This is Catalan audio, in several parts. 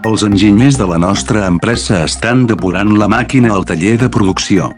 Els enginyers de la nostra empresa estan depurant la màquina al taller de producció.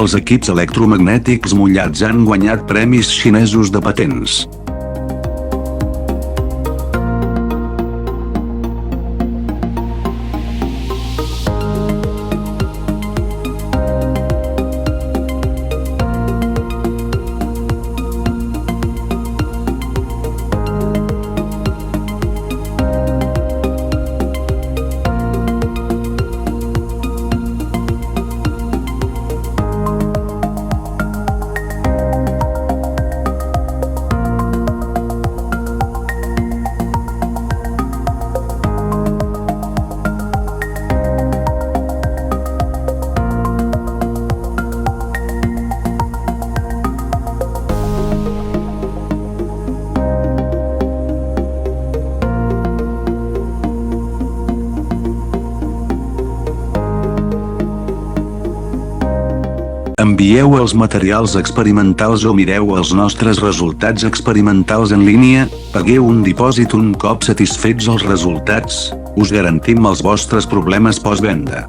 Els equips electromagnètics mullats han guanyat premis xinesos de patents. Envieu els materials experimentals o mireu els nostres resultats experimentals en línia, pagueu un dipòsit un cop satisfets els resultats, us garantim els vostres problemes postvenda.